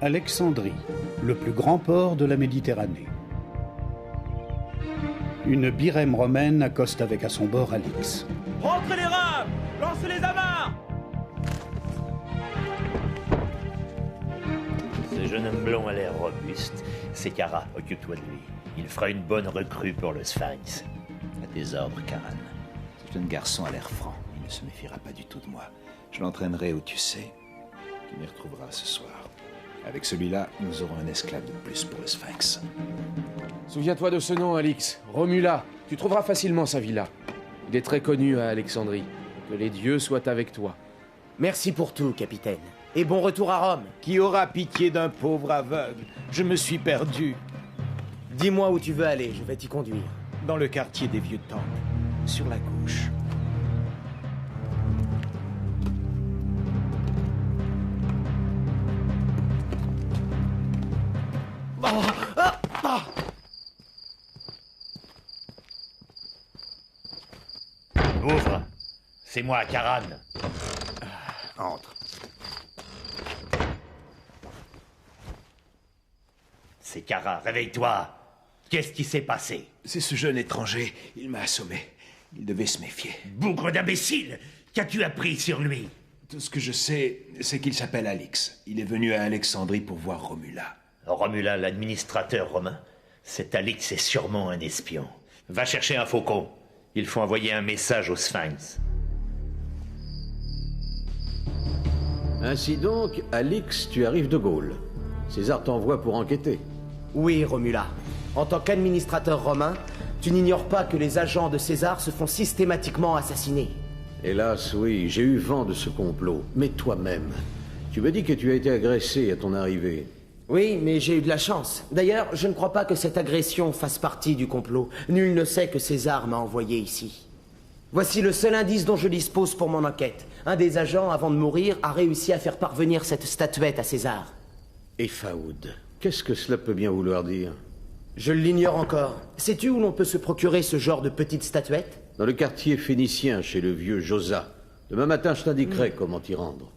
Alexandrie, le plus grand port de la Méditerranée. Une birème romaine accoste avec à son bord Alix. Rentrez les rames! Lancez les amarres! Ce jeune homme blond a l'air robuste. C'est Kara, occupe-toi de lui. Il fera une bonne recrue pour le Sphinx. À tes ordres, Karan. Ce jeune garçon a l'air franc. Il ne se méfiera pas du tout de moi. Je l'entraînerai où tu sais. Tu m'y retrouveras ce soir. Avec celui-là, nous aurons un esclave de plus pour le Sphinx. Souviens-toi de ce nom, Alix. Romula. Tu trouveras facilement sa villa. Il est très connu à Alexandrie. Que les dieux soient avec toi. Merci pour tout, capitaine. Et bon retour à Rome. Qui aura pitié d'un pauvre aveugle? Je me suis perdu. Dis-moi où tu veux aller, je vais t'y conduire. Dans le quartier des vieux temples, sur la gauche. Ouvre! C'est moi, Karan. Entre. C'est Kara, réveille-toi! Qu'est-ce qui s'est passé? C'est ce jeune étranger. Il m'a assommé. Il devait se méfier. Bougre d'imbécile! Qu'as-tu appris sur lui? Tout ce que je sais, c'est qu'il s'appelle Alix. Il est venu à Alexandrie pour voir Romula. Romula, l'administrateur romain? Cet Alix est sûrement un espion. Va chercher un faucon. Il faut envoyer un message au Sphinx. Ainsi donc, Alix, tu arrives de Gaule. César t'envoie pour enquêter. Oui, Romula. En tant qu'administrateur romain, tu n'ignores pas que les agents de César se font systématiquement assassiner. Hélas, oui, j'ai eu vent de ce complot. Mais toi-même, tu me dis que tu as été agressé à ton arrivée. Oui, mais j'ai eu de la chance. D'ailleurs, je ne crois pas que cette agression fasse partie du complot. Nul ne sait que César m'a envoyé ici. Voici le seul indice dont je dispose pour mon enquête. Un des agents, avant de mourir, a réussi à faire parvenir cette statuette à César. Et Faoud, qu'est-ce que cela peut bien vouloir dire? Je l'ignore encore. Sais-tu où l'on peut se procurer ce genre de petite statuette? Dans le quartier phénicien, chez le vieux Josa. Demain matin, je t'indiquerai comment t'y rendre.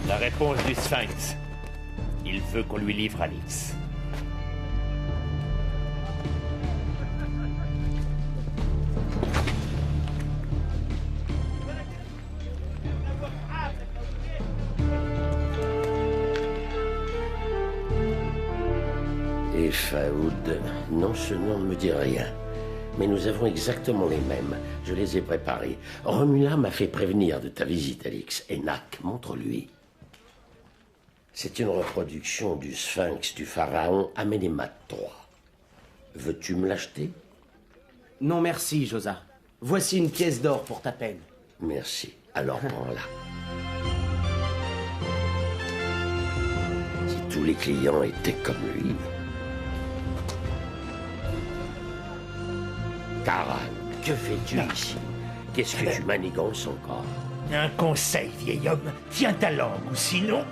La réponse du Sphinx. Il veut qu'on lui livre Alix. Et Faoud, non, ce nom ne me dit rien. Mais nous avons exactement les mêmes. Je les ai préparés. Romula m'a fait prévenir de ta visite, Alix. Enak, montre-lui. C'est une reproduction du sphinx du pharaon Amenemhat III. Veux-tu me l'acheter? Non merci, Josa. Voici une pièce d'or pour ta peine. Merci. Alors prends-la. Si tous les clients étaient comme lui... Karan, que fais-tu ici? Qu'est-ce que tu manigances encore? Un conseil, vieil homme. Tiens ta langue, ou sinon...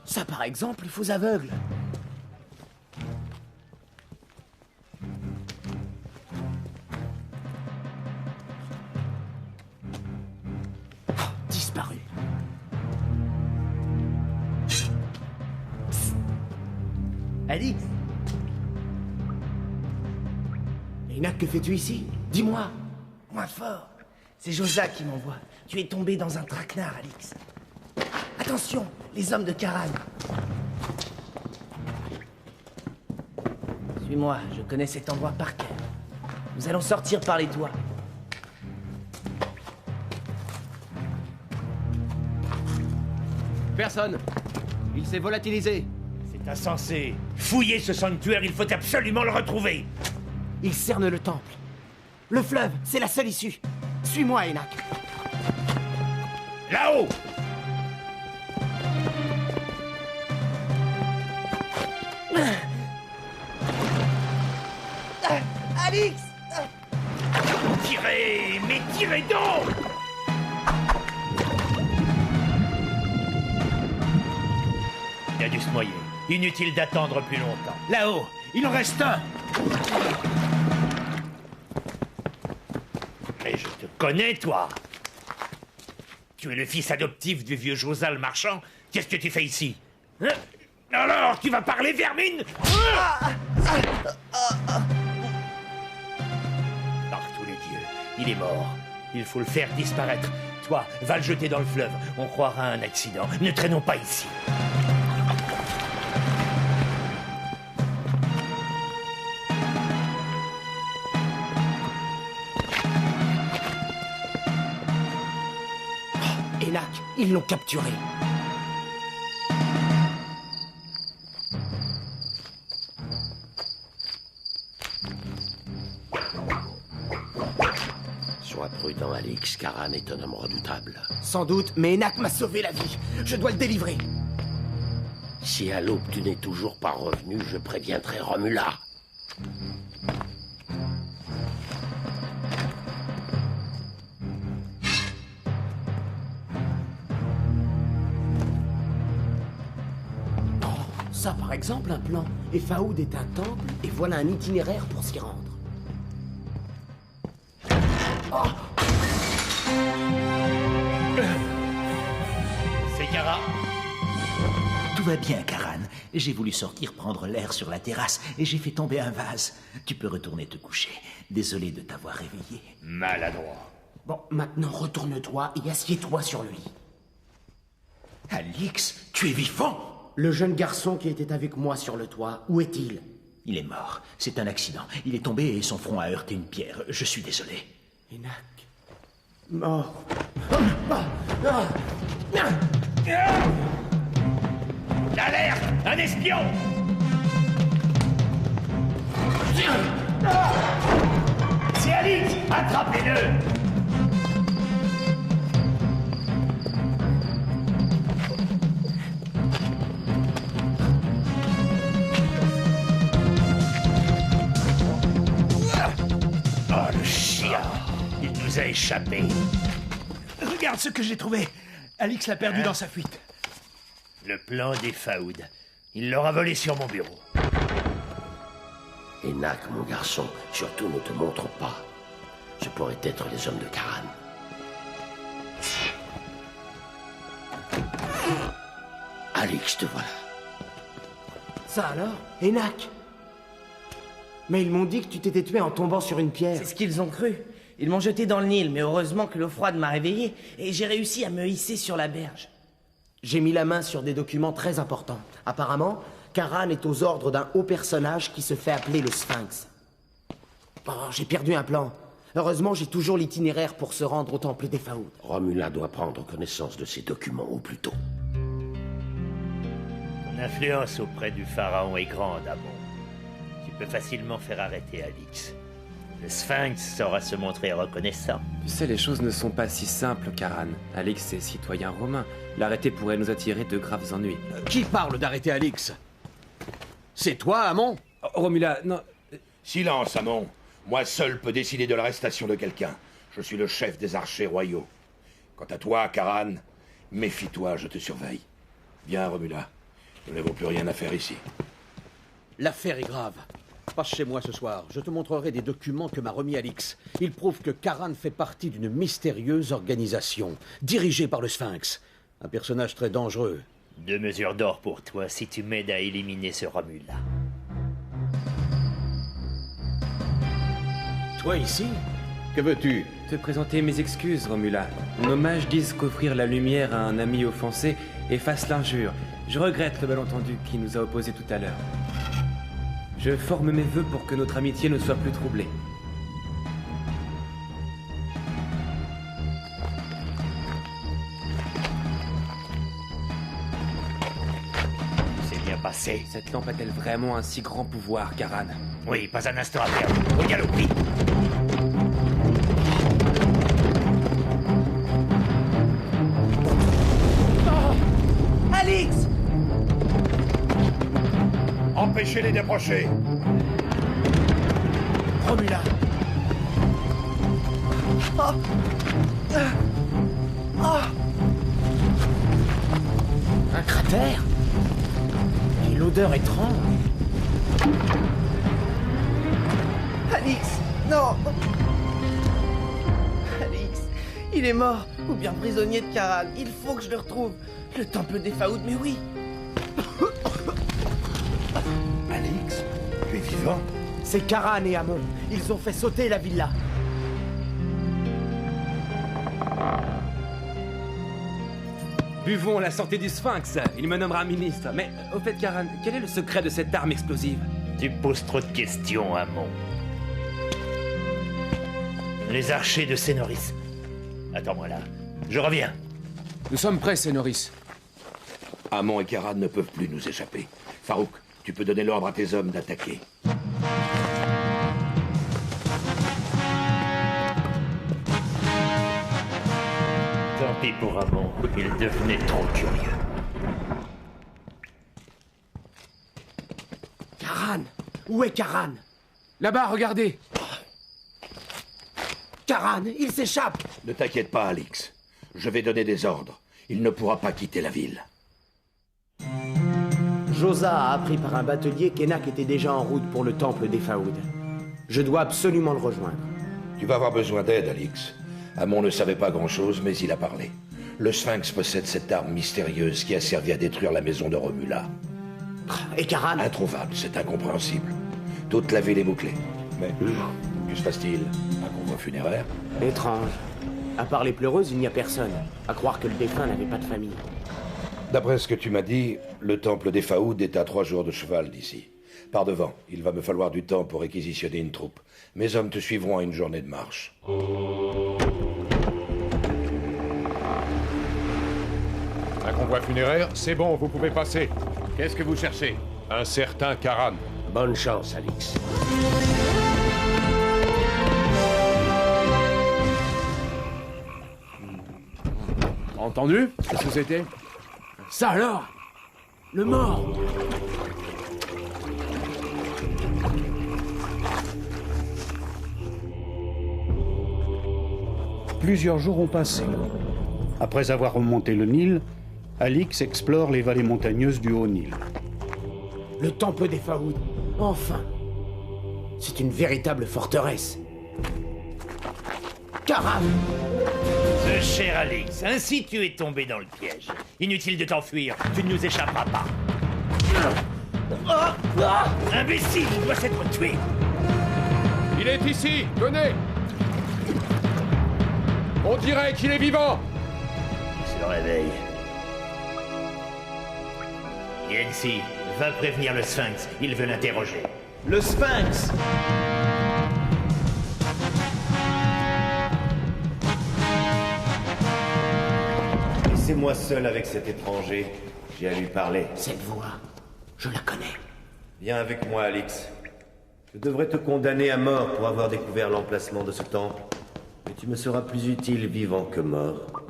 Ça, par exemple, faux aveugle. Oh, disparu. Alix! Enak, que fais-tu ici? Dis-moi. Moins fort. C'est Josa qui m'envoie. Tu es tombé dans un traquenard, Alix. Attention, les hommes de Karan. Suis-moi, je connais cet endroit par cœur. Nous allons sortir par les toits. Personne. Il s'est volatilisé. C'est insensé. Fouillez ce sanctuaire, il faut absolument le retrouver. Il cerne le temple. Le fleuve, c'est la seule issue. Suis-moi, Enak. Là-haut! Alix! Tirez! Mais tirez donc! Il a dû se noyer. Inutile d'attendre plus longtemps. Là-haut, il en reste un. Mais je te connais, toi. Tu es le fils adoptif du vieux Josal marchand. Qu'est-ce que tu fais ici? Hein? Alors, tu vas parler, vermine? Par tous les dieux, il est mort. Il faut le faire disparaître. Toi, va le jeter dans le fleuve. On croira à un accident. Ne traînons pas ici. Enak, ils l'ont capturé. Sois prudent, Alix. Karan est un homme redoutable. Sans doute, mais Enak m'a sauvé la vie. Je dois le délivrer. Si à l'aube tu n'es toujours pas revenu, je préviendrai Romula. Ça, par exemple, un plan. Et Faoud est un temple, et voilà un itinéraire pour s'y rendre. C'est Kara. Tout va bien, Karan. J'ai voulu sortir prendre l'air sur la terrasse et j'ai fait tomber un vase. Tu peux retourner te coucher. Désolé de t'avoir réveillé. Maladroit. Bon, maintenant retourne-toi et assieds-toi sur lui. Alix, tu es vivant! Le jeune garçon qui était avec moi sur le toit, où est-il? Il est mort. C'est un accident. Il est tombé et son front a heurté une pierre. Je suis désolé. Enak. Mort. L'alerte! Un espion! C'est Alix! Attrapez-le! Oh, le chien! Il nous a échappé. Regarde ce que j'ai trouvé. Alix l'a perdu dans sa fuite. Le plan des Faoud. Il l'aura volé sur mon bureau. Enak, mon garçon, surtout ne te montre pas. Ce pourraient être les hommes de Karan. Alix, te voilà. Ça alors? Enak? Mais ils m'ont dit que tu t'étais tué en tombant sur une pierre. C'est ce qu'ils ont cru. Ils m'ont jeté dans le Nil, mais heureusement que l'eau froide m'a réveillé et j'ai réussi à me hisser sur la berge. J'ai mis la main sur des documents très importants. Apparemment, Karan est aux ordres d'un haut personnage qui se fait appeler le Sphinx. Oh, j'ai perdu un plan. Heureusement, j'ai toujours l'itinéraire pour se rendre au temple des Faoud. Romula doit prendre connaissance de ces documents au plus tôt. Ton influence auprès du pharaon est grande, Amon. Tu peux facilement faire arrêter Alix. Le Sphinx saura se montrer reconnaissant. Tu sais, les choses ne sont pas si simples, Karan. Alix est citoyen romain. L'arrêter pourrait nous attirer de graves ennuis. Qui parle d'arrêter Alix? C'est toi, Amon? Romula, non... Silence, Amon. Moi seul peux décider de l'arrestation de quelqu'un. Je suis le chef des archers royaux. Quant à toi, Karan, méfie-toi, je te surveille. Viens, Romula. Nous n'avons plus rien à faire ici. L'affaire est grave. Passe chez moi ce soir. Je te montrerai des documents que m'a remis Alix. Ils prouvent que Karan fait partie d'une mystérieuse organisation, dirigée par le Sphinx. Un personnage très dangereux. 2 mesures d'or pour toi si tu m'aides à éliminer ce Romula. Toi ici? Que veux-tu? Te présenter mes excuses, Romula. Mon hommage dise qu'offrir la lumière à un ami offensé efface l'injure. Je regrette le malentendu qui nous a opposés tout à l'heure. Je forme mes vœux pour que notre amitié ne soit plus troublée. C'est bien passé. Cette lampe a-t-elle vraiment un si grand pouvoir, Karan? Oui, pas un instant à perdre. Au galop, vite. Alix! Empêchez-les d'approcher. Romula! Un cratère? L'odeur étrange. Alix, non. Alix, il est mort, ou bien prisonnier de Karan. Il faut que je le retrouve. Le temple des Faouds, mais oui. Alix, tu es vivant? C'est Karan et Amon. Ils ont fait sauter la villa. Buvons la santé du Sphinx, il me nommera ministre. Mais, au fait, Karan, quel est le secret de cette arme explosive? Tu poses trop de questions, Amon. Les archers de Sénoris. Attends-moi là. Je reviens. Nous sommes prêts, Sénoris. Amon et Karan ne peuvent plus nous échapper. Farouk, tu peux donner l'ordre à tes hommes d'attaquer. Tant pis pour Amon, il devenait trop curieux. Karan! Où est Karan? Là-bas, regardez! Karan, il s'échappe! Ne t'inquiète pas, Alix. Je vais donner des ordres. Il ne pourra pas quitter la ville. Josa a appris par un batelier qu'Enak était déjà en route pour le temple des Faouds. Je dois absolument le rejoindre. Tu vas avoir besoin d'aide, Alix. Amon ne savait pas grand-chose, mais il a parlé. Le Sphinx possède cette arme mystérieuse qui a servi à détruire la maison de Romula. Et Karan? Introuvable, c'est incompréhensible. Toute la ville est bouclée. Mais que se passe-t-il? Un convoi funéraire? Étrange. À part les pleureuses, il n'y a personne. À croire que le défunt n'avait pas de famille. D'après ce que tu m'as dit, le temple des Faouds est à 3 jours de cheval d'ici. Par devant, il va me falloir du temps pour réquisitionner une troupe. Mes hommes te suivront à une journée de marche. Un convoi funéraire, c'est bon, vous pouvez passer. Qu'est-ce que vous cherchez? Un certain Karan. Bonne chance, Alix. Entendu? Qu'est-ce que c'était? Ça alors? Le mort! Plusieurs jours ont passé. Après avoir remonté le Nil, Alix explore les vallées montagneuses du Haut-Nil. Le temple des Faouds. Enfin! C'est une véritable forteresse. Karan! Ce cher Alix, ainsi tu es tombé dans le piège. Inutile de t'enfuir, tu ne nous échapperas pas. Imbécile, il doit s'être tué. Il est ici, venez! On dirait qu'il est vivant! C'est le réveil. Yensi, va prévenir le Sphinx, il veut l'interroger. Le Sphinx! Laissez-moi seul avec cet étranger. J'ai à lui parler. Cette voix, je la connais. Viens avec moi, Alix. Je devrais te condamner à mort pour avoir découvert l'emplacement de ce temple. Mais tu me seras plus utile vivant que mort.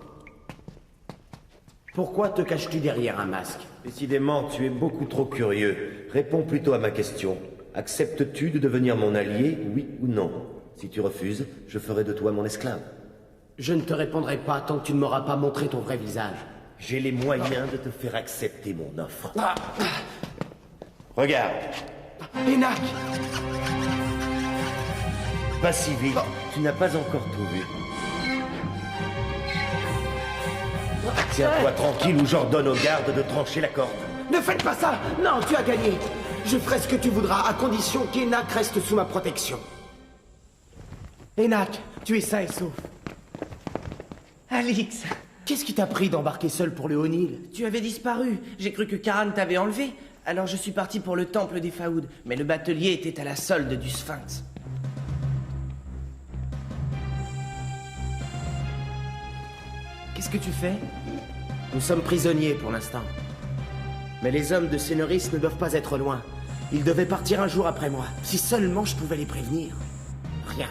Pourquoi te caches-tu derrière un masque? Décidément, tu es beaucoup trop curieux. Réponds plutôt à ma question. Acceptes-tu de devenir mon allié, oui ou non? Si tu refuses, je ferai de toi mon esclave. Je ne te répondrai pas tant que tu ne m'auras pas montré ton vrai visage. J'ai les moyens de te faire accepter mon offre. Regarde. Enak! Pas si vite, tu n'as pas encore tout vu. Tiens-toi tranquille ou j'ordonne aux gardes de trancher la corde. Ne faites pas ça! Non, tu as gagné! Je ferai ce que tu voudras, à condition qu'Enak reste sous ma protection. Enak, tu es sain et sauf. Alix! Qu'est-ce qui t'a pris d'embarquer seul pour le Haut-Nil? Tu avais disparu. J'ai cru que Karan t'avait enlevé. Alors je suis parti pour le temple des Faouds. Mais le batelier était à la solde du Sphinx. Qu'est-ce que tu fais? Nous sommes prisonniers pour l'instant. Mais les hommes de Sénoris ne doivent pas être loin. Ils devaient partir un jour après moi. Si seulement je pouvais les prévenir. Rien.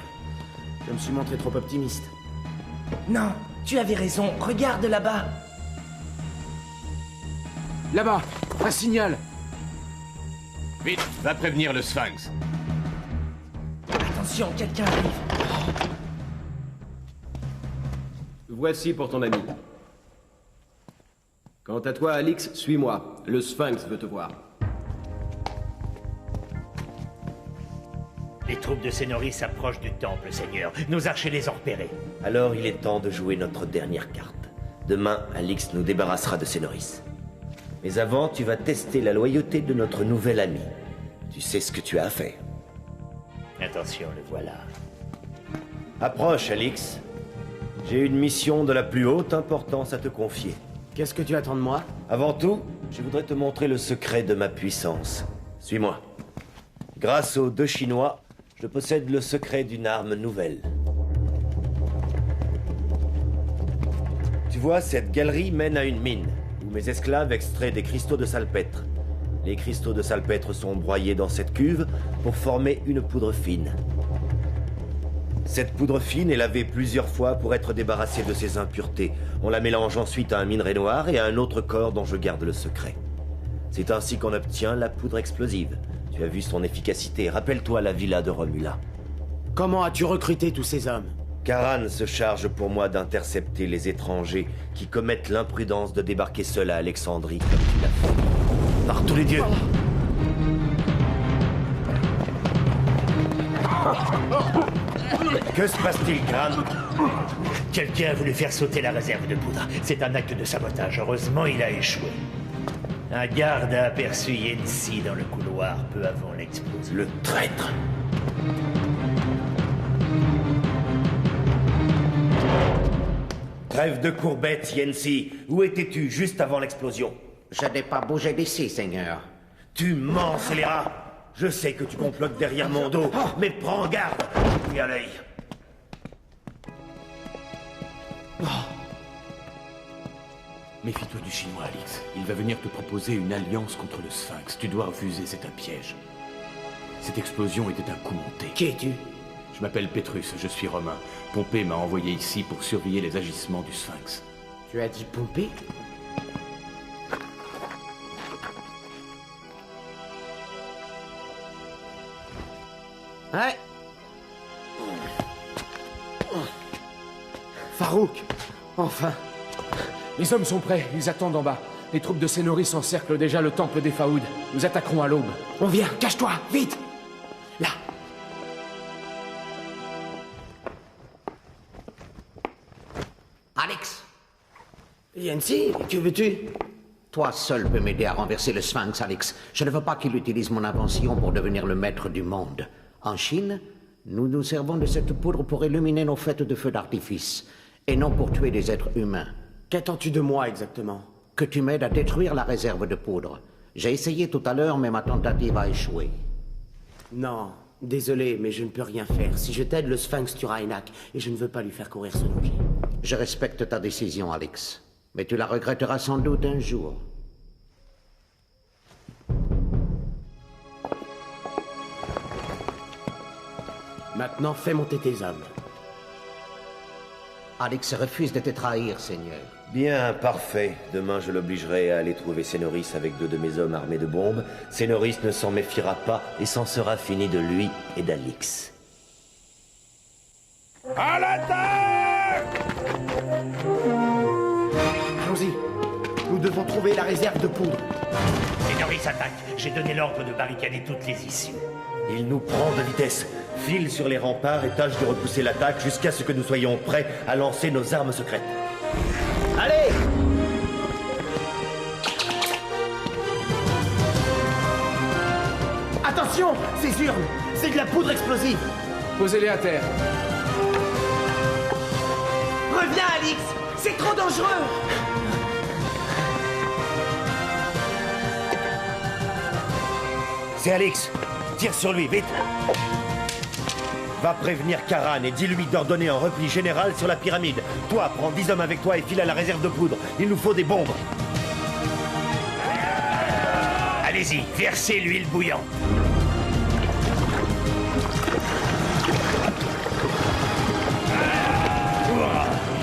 Je me suis montré trop optimiste. Non, tu avais raison. Regarde là-bas. Là-bas, un signal. Vite, va prévenir le Sphinx. Attention, quelqu'un arrive. Voici pour ton ami. Quant à toi, Alix, suis-moi. Le Sphinx veut te voir. troupes de Sénoris s'approchent du temple, Seigneur. Nos archers les ont repérés. Alors il est temps de jouer notre dernière carte. Demain, Alix nous débarrassera de Sénoris. Mais avant, tu vas tester la loyauté de notre nouvel ami. Tu sais ce que tu as à faire. Attention, le voilà. Approche, Alix. J'ai une mission de la plus haute importance à te confier. Qu'est-ce que tu attends de moi? Avant tout, je voudrais te montrer le secret de ma puissance. Suis-moi. Grâce aux 2 Chinois, je possède le secret d'une arme nouvelle. Tu vois, cette galerie mène à une mine, où mes esclaves extraient des cristaux de salpêtre. Les cristaux de salpêtre sont broyés dans cette cuve pour former une poudre fine. Cette poudre fine est lavée plusieurs fois pour être débarrassée de ses impuretés. On la mélange ensuite à un minerai noir et à un autre corps dont je garde le secret. C'est ainsi qu'on obtient la poudre explosive. Tu as vu son efficacité. Rappelle-toi la villa de Romula. Comment as-tu recruté tous ces hommes? Karan se charge pour moi d'intercepter les étrangers qui commettent l'imprudence de débarquer seuls à Alexandrie comme tu l'as fait. Par tous les dieux! Que se passe-t-il, Karan? Quelqu'un a voulu faire sauter la réserve de poudre. C'est un acte de sabotage. Heureusement, il a échoué. Un garde a aperçu Yensi dans le couloir peu avant l'explosion. Le traître! Trêve de courbettes, Yensi. Où étais-tu juste avant l'explosion? Je n'ai pas bougé d'ici, Seigneur. Tu mens, scélérat! Je sais que tu complotes derrière mon dos, mais prends garde! Puis à l'œil. Méfie-toi du Chinois, Alix. Il va venir te proposer une alliance contre le Sphinx. Tu dois refuser, c'est un piège. Cette explosion était un coup monté. Qui es-tu? Je m'appelle Pétrus, je suis romain. Pompée m'a envoyé ici pour surveiller les agissements du Sphinx. Tu as dit Pompée? Ouais. Farouk! Enfin! Les hommes sont prêts, ils attendent en bas. Les troupes de Sénoris encerclent déjà le temple des Faoud. Nous attaquerons à l'aube. On vient, cache-toi, vite! Là! Alix! Yensi, que veux-tu? Toi seul peux m'aider à renverser le Sphinx, Alix. Je ne veux pas qu'il utilise mon invention pour devenir le maître du monde. En Chine, nous nous servons de cette poudre pour illuminer nos fêtes de feux d'artifice, et non pour tuer des êtres humains. Qu'attends-tu de moi exactement? Que tu m'aides à détruire la réserve de poudre. J'ai essayé tout à l'heure, mais ma tentative a échoué. Non, désolé, mais je ne peux rien faire. Si je t'aide, le Sphinx tuera Enak, et je ne veux pas lui faire courir ce danger. Je respecte ta décision, Alix, mais tu la regretteras sans doute un jour. Maintenant, fais monter tes hommes. Alix refuse de te trahir, Seigneur. Bien, parfait. Demain, je l'obligerai à aller trouver Sénoris avec 2 de mes hommes armés de bombes. Sénoris ne s'en méfiera pas et s'en sera fini de lui et d'Alix. À l'attaque! Allons-y. Nous devons trouver la réserve de poudre. Sénoris attaque. J'ai donné l'ordre de barricader toutes les issues. Il nous prend de vitesse. File sur les remparts et tâche de repousser l'attaque jusqu'à ce que nous soyons prêts à lancer nos armes secrètes. Allez! Attention! Ces urnes! C'est de la poudre explosive! Posez-les à terre. Reviens, Alix! C'est trop dangereux! C'est Alix. Tire sur lui, vite. Va prévenir Karan et dis-lui d'ordonner un repli général sur la pyramide. Toi, prends 10 hommes avec toi et file à la réserve de poudre. Il nous faut des bombes. Allez-y, versez l'huile bouillante.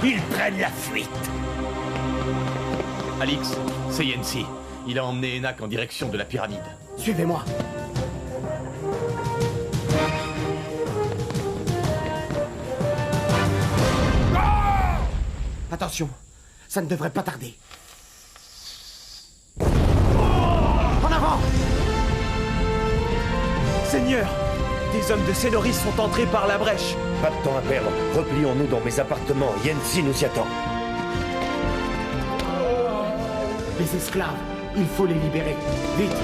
Ils prennent la fuite. Alix, c'est Yensi. Il a emmené Enak en direction de la pyramide. Suivez-moi. Attention, ça ne devrait pas tarder. En avant! Seigneur, Les hommes de Sénoris sont entrés par la brèche. Pas de temps à perdre. Replions-nous dans mes appartements. Yensi nous y attend. Les esclaves, il faut les libérer. Vite.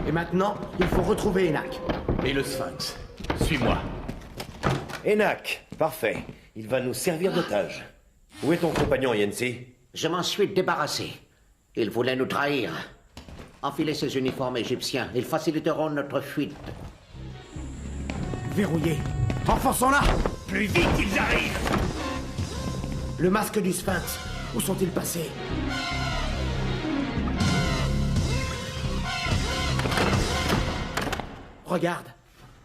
Et maintenant, il faut retrouver Enak. Et le Sphinx. Suis-moi. Enak, parfait. Il va nous servir d'otage. Où est ton compagnon, Yensi? Je m'en suis débarrassé. Il voulait nous trahir. Enfilez ces uniformes égyptiens. Ils faciliteront notre fuite. Verrouillé. Enfonçons-la. Plus vite ils arrivent. Le masque du Sphinx. Où sont-ils passés? Regarde.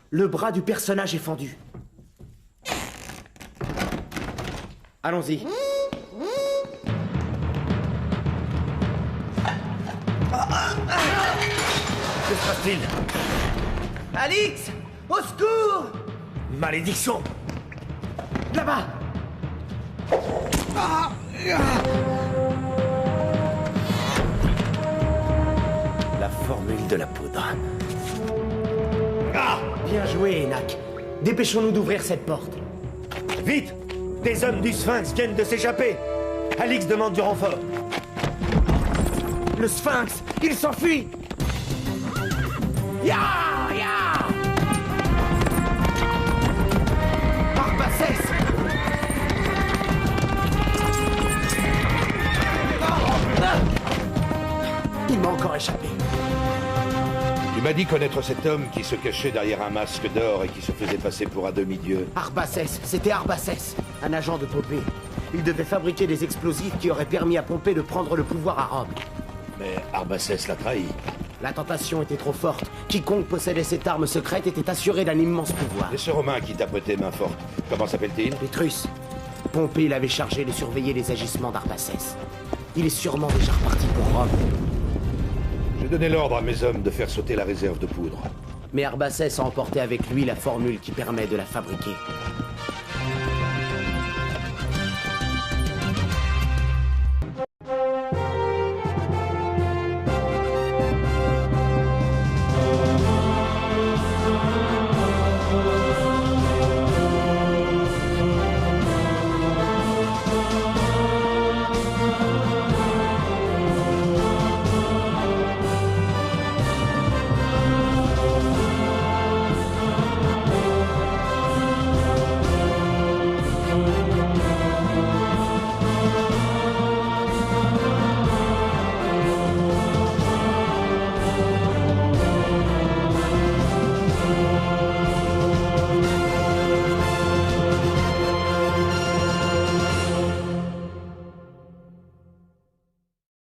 Le bras du personnage est fendu. Allons-y. Que se passe-t-il? Alix! Au secours! Malédiction! Là-bas! La formule de la poudre. Bien joué, Enak. Dépêchons-nous d'ouvrir cette porte. Vite! Des hommes du Sphinx viennent de s'échapper! Alix demande du renfort. Le Sphinx! Il s'enfuit! Ya! Ya! Arbaces! Il m'a encore échappé. Tu m'as dit connaître cet homme qui se cachait derrière un masque d'or et qui se faisait passer pour un demi-dieu. Arbaces, c'était Arbaces, un agent de Pompée. Il devait fabriquer des explosifs qui auraient permis à Pompée de prendre le pouvoir à Rome. Mais Arbaces l'a trahi. La tentation était trop forte. Quiconque possédait cette arme secrète était assuré d'un immense pouvoir. Et ce Romain qui tapotait main forte, comment s'appelle-t-il? Pétrus. Pompée l'avait chargé de surveiller les agissements d'Arbaces. Il est sûrement déjà reparti pour Rome. J'ai donné l'ordre à mes hommes de faire sauter la réserve de poudre. Mais Arbaces a emporté avec lui la formule qui permet de la fabriquer.